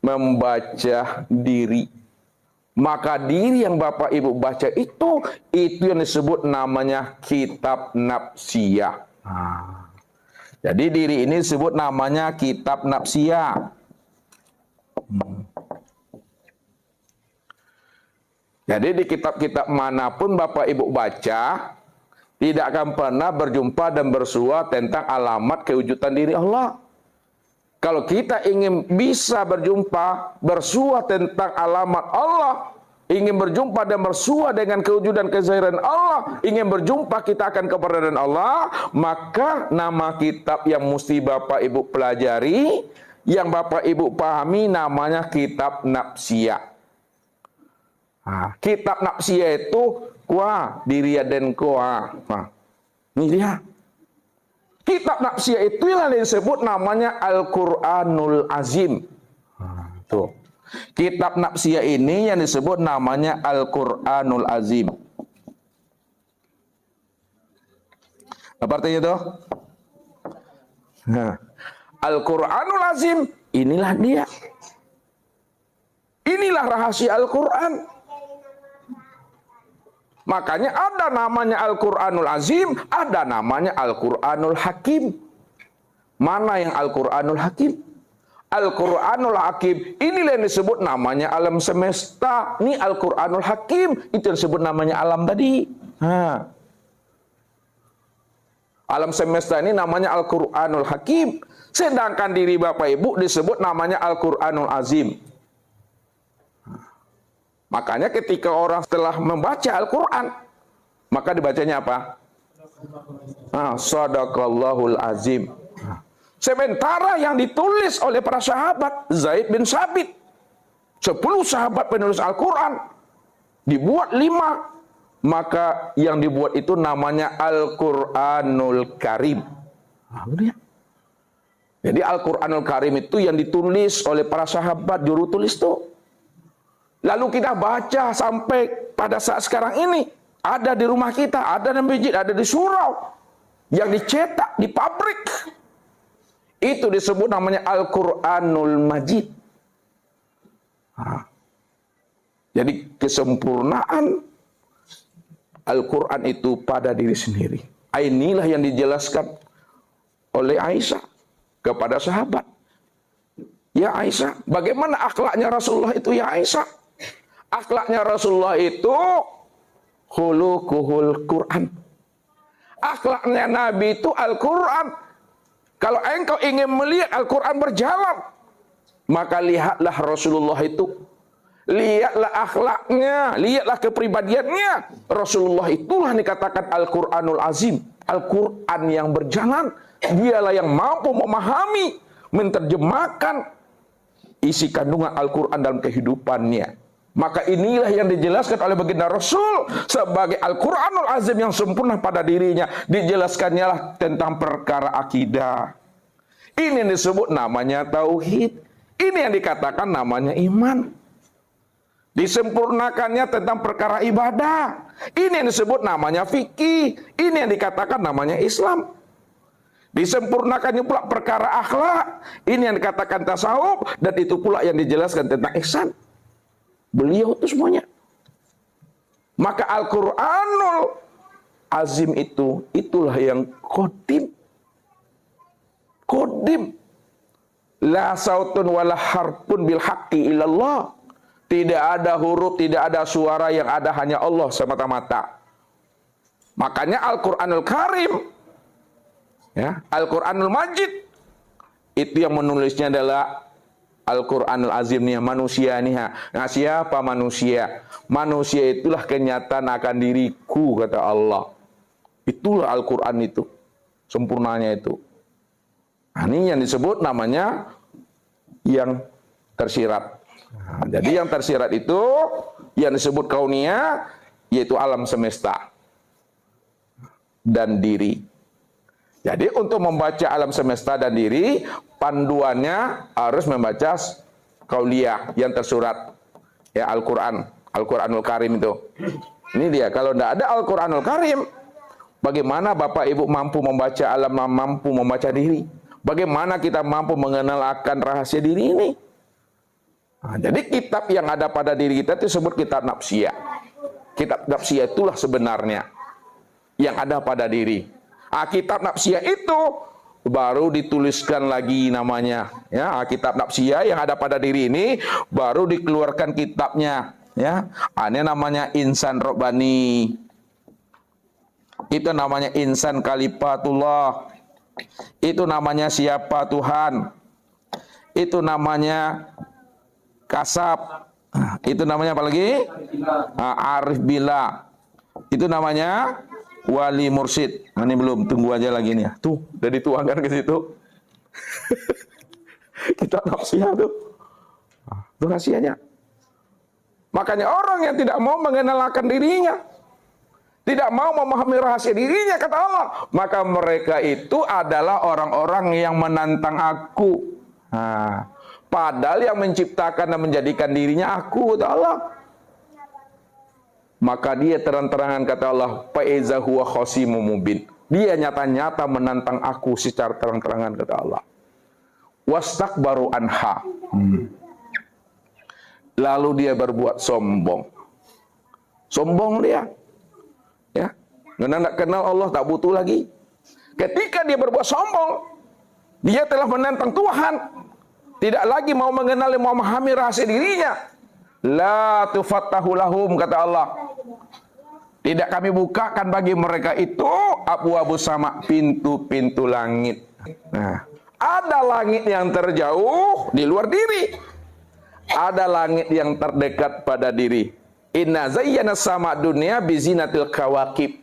membaca diri. Maka diri yang Bapak Ibu baca itu yang disebut namanya kitab nafsiyah. Jadi diri ini disebut namanya kitab nafsiyah. Jadi di kitab-kitab manapun Bapak Ibu baca, tidak akan pernah berjumpa dan bersua tentang alamat kewujudan diri Allah. Kalau kita ingin bisa berjumpa, bersua tentang alamat Allah, ingin berjumpa dan bersua dengan kewujudan kezahiran Allah, ingin berjumpa kita akan keberadaan Allah, maka nama kitab yang mesti Bapak Ibu pelajari, yang Bapak Ibu pahami namanya kitab nafsiyah. Kitab nafsiyah itu diri dan ini dia. Kitab nafsiyah itu yang disebut namanya Al-Quranul Azim. Tuh. Kitab nafsiyah ini yang disebut namanya Al-Quranul Azim. Apa artinya itu? Al-Quranul Azim, inilah dia. Inilah rahasia Al-Quran. Makanya ada namanya Al-Quranul Azim, ada namanya Al-Quranul Hakim. Mana yang Al-Quranul Hakim? Al-Quranul Hakim, inilah yang disebut namanya alam semesta. Ini Al-Quranul Hakim, itu yang disebut namanya alam tadi. Alam semesta ini namanya Al-Quranul Hakim. Sedangkan diri Bapak Ibu disebut namanya Al-Quranul Azim. Makanya ketika orang setelah membaca Al-Quran, maka dibacanya apa? Shadaqallahul Azim. Sementara yang ditulis oleh para sahabat, Zaid bin Sabit, 10 sahabat penulis Al-Quran, dibuat 5, maka yang dibuat itu namanya Al-Quranul Karim. Jadi Al-Quranul Karim itu yang ditulis oleh para sahabat, juru tulis itu. Lalu kita baca sampai pada saat sekarang ini, ada di rumah kita, ada di masjid, ada di surau, yang dicetak di pabrik. Itu disebut namanya Al-Quranul Majid. Jadi kesempurnaan Al-Quran itu pada diri sendiri. Inilah yang dijelaskan oleh Aisyah kepada sahabat. Ya Aisyah, bagaimana akhlaknya Rasulullah itu ya Aisyah? Akhlaknya Rasulullah itu khuluquhul Quran. Akhlaknya Nabi itu Al-Quran. Kalau engkau ingin melihat Al-Quran berjalan, maka lihatlah Rasulullah itu. Lihatlah akhlaknya, lihatlah kepribadiannya. Rasulullah itulah dikatakan Al-Quranul Azim. Al-Quran yang berjalan. Dialah yang mampu memahami, menerjemahkan isi kandungan Al-Quran dalam kehidupannya. Maka inilah yang dijelaskan oleh baginda Rasul sebagai Al-Quranul Azim yang sempurna pada dirinya. Dijelaskannya lah tentang perkara akidah. Ini yang disebut namanya tauhid. Ini yang dikatakan namanya iman. Disempurnakannya tentang perkara ibadah. Ini yang disebut namanya fikih. Ini yang dikatakan namanya Islam. Disempurnakannya pula perkara akhlak. Ini yang dikatakan tasawuf. Dan itu pula yang dijelaskan tentang ihsan. Beliau itu semuanya. Maka Al-Quranul Azim itu, itulah yang qadim. Qadim. La sautun wala harpun bil haqqi ilallah. Tidak ada huruf, tidak ada suara, yang ada hanya Allah semata-mata. Makanya Al-Quranul Karim, ya, Al-Quranul Majid, itu yang menulisnya adalah Al-Quranul Azim nih, manusia nih. Nah, siapa manusia? Manusia itulah kenyataan akan diriku, kata Allah. Itulah Al-Quran itu, sempurnanya itu. Nah, ini yang disebut namanya yang tersirat. Nah, jadi yang tersirat itu yang disebut kauniyah, yaitu alam semesta dan diri. Jadi untuk membaca alam semesta dan diri, panduannya harus membaca kauliyah yang tersurat, ya, Al-Quran, Al-Quranul Karim itu. Ini dia. Kalau tidak ada Al-Quranul Karim, bagaimana Bapak Ibu mampu membaca alam, mampu membaca diri? Bagaimana kita mampu mengenal akan rahasia diri ini? Nah, jadi kitab yang ada pada diri kita itu disebut kitab nafsiyah. Kitab nafsiyah itulah sebenarnya yang ada pada diri. Kitab nafsiyah itu baru dituliskan lagi namanya. Ya, kitab nafsiyah yang ada pada diri ini baru dikeluarkan kitabnya. Ya, ini namanya insan robbani. Itu namanya insan kalifatullah. Itu namanya siapa Tuhan. Itu namanya kasab. Itu namanya apa lagi? Arif bila. Itu namanya wali mursyid. Ini belum, tunggu aja lagi nih. Tuh, udah dituangkan ke situ. Kita nafsiyah tuh. Itu rahasianya. Makanya orang yang tidak mau mengenalkan dirinya, tidak mau memahami rahasia dirinya, kata Allah, maka mereka itu adalah orang-orang yang menantang aku. Padahal yang menciptakan dan menjadikan dirinya aku, kata Allah. Maka dia terang-terangan, kata Allah, fa'iza huwa khasimun mubin. Dia nyata-nyata menantang aku secara terang-terangan, kata Allah. Wastakbaru anha. Lalu dia berbuat sombong. Sombong dia. Ya. Karena tidak kenal Allah, tak butuh lagi. Ketika dia berbuat sombong, dia telah menantang Tuhan. Tidak lagi mau mengenali, mau memahami rahasia dirinya. La tufattahu lahum, kata Allah. Tidak kami bukakan bagi mereka itu abwabus sama, pintu-pintu langit. Nah, ada langit yang terjauh di luar diri. Ada langit yang terdekat pada diri. Inna zayyana sama dunia bizinatil kawakib.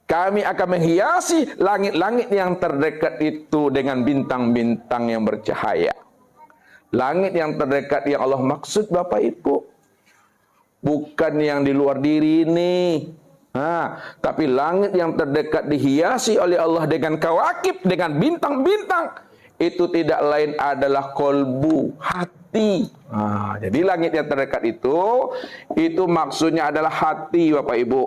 Kami akan menghiasi langit-langit yang terdekat itu dengan bintang-bintang yang bercahaya. Langit yang terdekat yang Allah maksud Bapak Ibu, bukan yang di luar diri ini. Tapi langit yang terdekat dihiasi oleh Allah dengan kawakib, dengan bintang-bintang. Itu tidak lain adalah kolbu, hati. Jadi langit yang terdekat itu maksudnya adalah hati Bapak Ibu.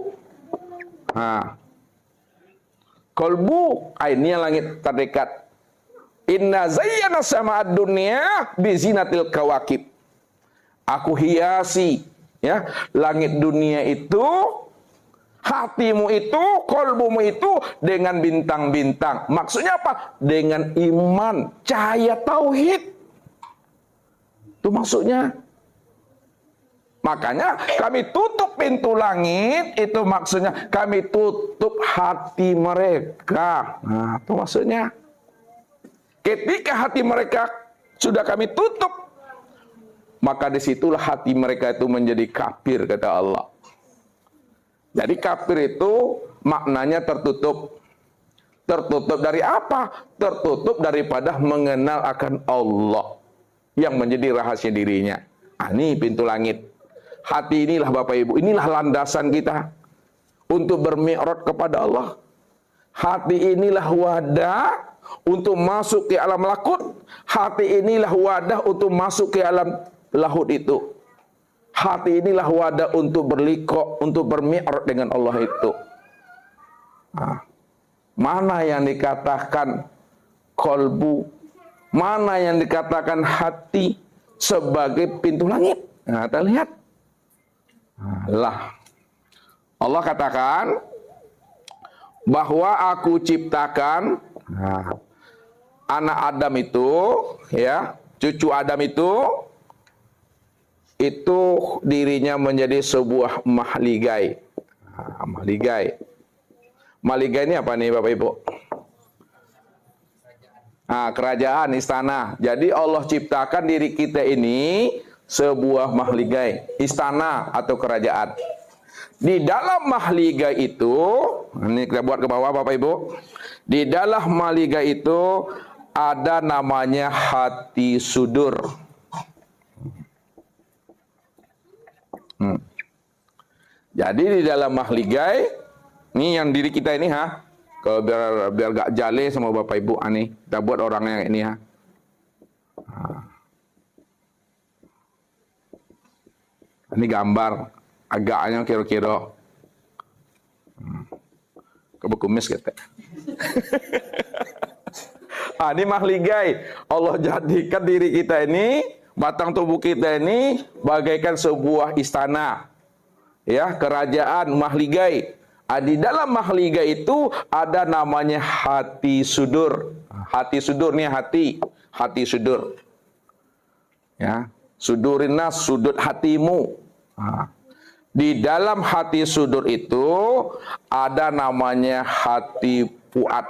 Kolbu, ini yang langit terdekat. Inna zayyana sama'ad dunya bizinatil kawakib. Aku hiasi ya langit dunia itu, hatimu itu, kolbumu itu dengan bintang-bintang. Maksudnya apa? Dengan iman, cahaya tauhid. Itu maksudnya. Makanya kami tutup pintu langit, itu maksudnya kami tutup hati mereka. Nah, itu maksudnya. Ketika hati mereka sudah kami tutup, maka disitulah hati mereka itu menjadi kafir, kata Allah. Jadi kafir itu maknanya tertutup. Tertutup dari apa? Tertutup daripada mengenal akan Allah yang menjadi rahasia dirinya. Ini pintu langit. Hati inilah Bapak Ibu, inilah landasan kita untuk bermi'raj kepada Allah. Hati inilah wadah untuk masuk ke alam malakut. Hati inilah wadah untuk masuk ke alam lahut itu. Hati inilah wadah untuk berliqa, untuk bermi'raj dengan Allah itu. Mana yang dikatakan kolbu, mana yang dikatakan hati sebagai pintu langit? Nah, kita lihat. Allah katakan bahwa aku ciptakan anak Adam itu, ya, cucu Adam itu dirinya menjadi sebuah mahligai. Mahligai. Mahligai ini apa nih Bapak Ibu? Kerajaan, istana. Jadi Allah ciptakan diri kita ini sebuah mahligai, istana atau kerajaan. Di dalam mahligai itu, ini kita buat ke bawah Bapak Ibu. Di dalam mahligai itu ada namanya hati sudur. Jadi di dalam mahligai, ini yang diri kita ini kalau biar gak jale sama Bapak Ibu, nih kita buat orangnya ini Ini gambar agaknya kira-kira kebekumis gitu. Ini mahligai. Allah jadikan diri kita ini Batang tubuh kita ini bagaikan sebuah istana, ya, kerajaan mahligai. Di dalam mahligai itu ada namanya hati sudur. Hati sudur nih, hati sudur. Ya, sudurinas, sudut hatimu. Nah, di dalam hati sudur itu ada namanya hati fuad.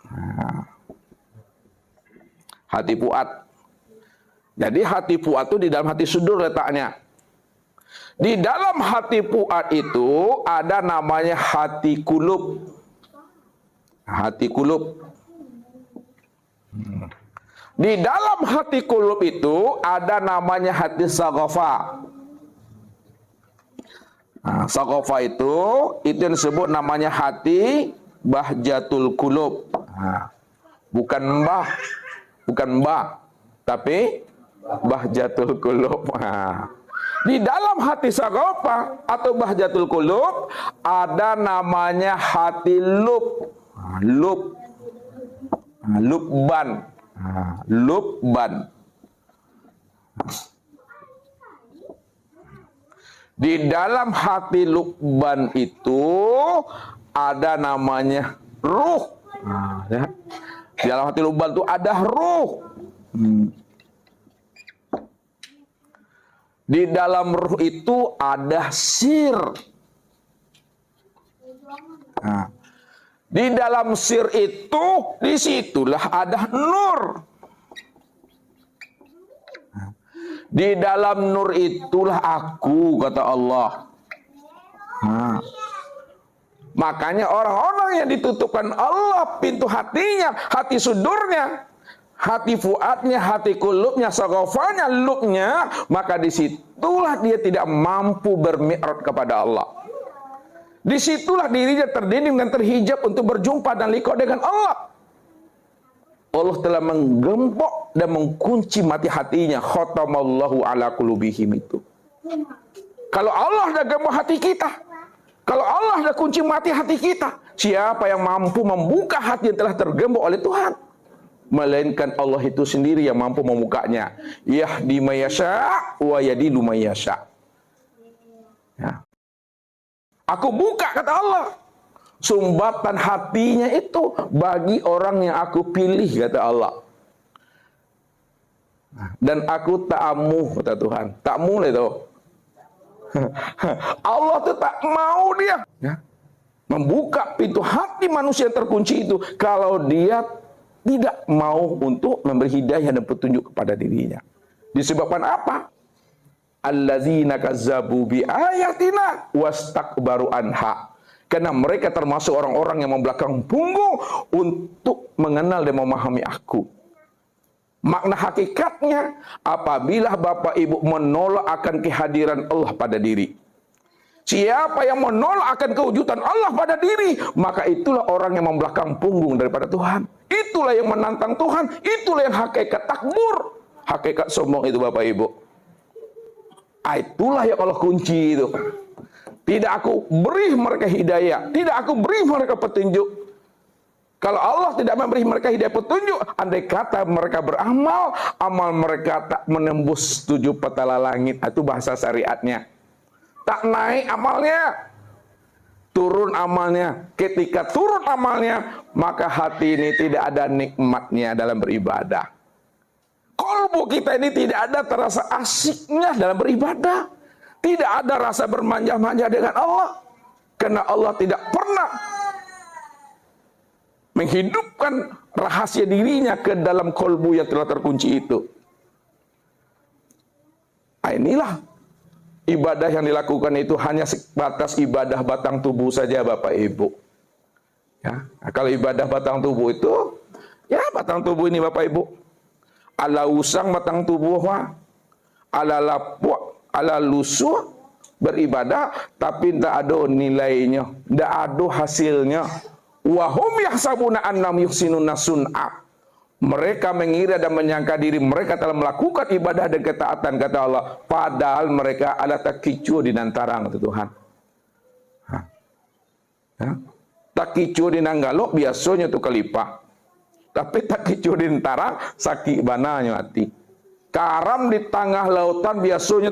Nah, hati fuad. Jadi hati fuad itu di dalam hati sudur letaknya. Di dalam hati fuad itu ada namanya hati kulub. Hati kulub. Di dalam hati kulub itu ada namanya hati sagofa. Nah, sagofa itu yang disebut namanya hati bahjatul kulub. Nah, bukan mbah, tapi bahjatul kulub. Nah, di dalam hati sagofa atau bahjatul kulub ada namanya hati lub. Nah, lubban. Nah, lubban. Di dalam hati lubban itu ada namanya ruh. Nah, ya. Di dalam hati lubban itu ada ruh. Di dalam ruh itu ada sir. Nah, di dalam sir itu, disitulah ada nur. Nah, di dalam nur itulah aku, kata Allah. Nah, makanya orang-orang yang ditutupkan Allah pintu hatinya, hati sudurnya, hati fuadnya, hati kulubnya, sagofanya, lubnya, maka disitulah dia tidak mampu bermi'raj kepada Allah. Disitulah dirinya terdinding dan terhijab untuk berjumpa dan liqa dengan Allah. Allah telah menggembok dan mengunci mati hatinya. Khatamallahu ala qulubihim itu. Kalau Allah dah gembok hati kita, kalau Allah dah kunci mati hati kita, siapa yang mampu membuka hati yang telah tergembok oleh Tuhan? Melainkan Allah itu sendiri yang mampu membukanya. Yahdi mayasya wa yadilu mayasya. Ya. Aku buka, kata Allah, sumbatan hatinya itu bagi orang yang aku pilih, kata Allah. Dan aku ta'amu, kata Tuhan. Ta'amu itu. Allah itu tak mau dia, ya, membuka pintu hati manusia yang terkunci itu kalau dia tidak mau untuk memberi hidayah dan petunjuk kepada dirinya. Disebabkan apa? Allazina kazzabu bi ayatina wastakbaru anha. Karena mereka termasuk orang-orang yang membelakang punggung untuk mengenal dan memahami aku. Makna hakikatnya, apabila Bapak Ibu menolak akan kehadiran Allah pada diri, siapa yang menolak akan kewujudan Allah pada diri, maka itulah orang yang membelakang punggung daripada Tuhan. Itulah yang menantang Tuhan. Itulah yang hakikat takbur, hakikat sombong itu, Bapak Ibu. Itulah yang Allah kunci itu. Tidak aku beri mereka hidayah, tidak aku beri mereka petunjuk. Kalau Allah tidak memberi mereka hidayah petunjuk, andai kata mereka beramal, amal mereka tak menembus 7 petala langit. Itu bahasa syariatnya. Tak naik amalnya, turun amalnya. Ketika turun amalnya, maka hati ini tidak ada nikmatnya dalam beribadah. Kolbu kita ini tidak ada terasa asiknya dalam beribadah. Tidak ada rasa bermanja-manja dengan Allah. Karena Allah tidak pernah menghidupkan rahasia dirinya ke dalam kolbu yang telah terkunci itu. Inilah ibadah yang dilakukan itu hanya sebatas ibadah batang tubuh saja, Bapak Ibu. Ya, kalau ibadah batang tubuh itu, ya batang tubuh ini, Bapak Ibu, ala usang batang tubuh, ala lapuk, ala lusuh, beribadah tapi tidak ada nilainya, tidak ada hasilnya. Wahum yahsabuna annam yuhsinuna sun'a. Mereka mengira dan menyangka diri mereka telah melakukan ibadah dan ketaatan, kata Allah, padahal mereka ala takicu di nantarang, kata Tuhan. Ya. Takicu di nanggalo biasanya itu kelipah, tapi takicu di nantarang sakit bananya hati. Karam di tengah lautan biasanya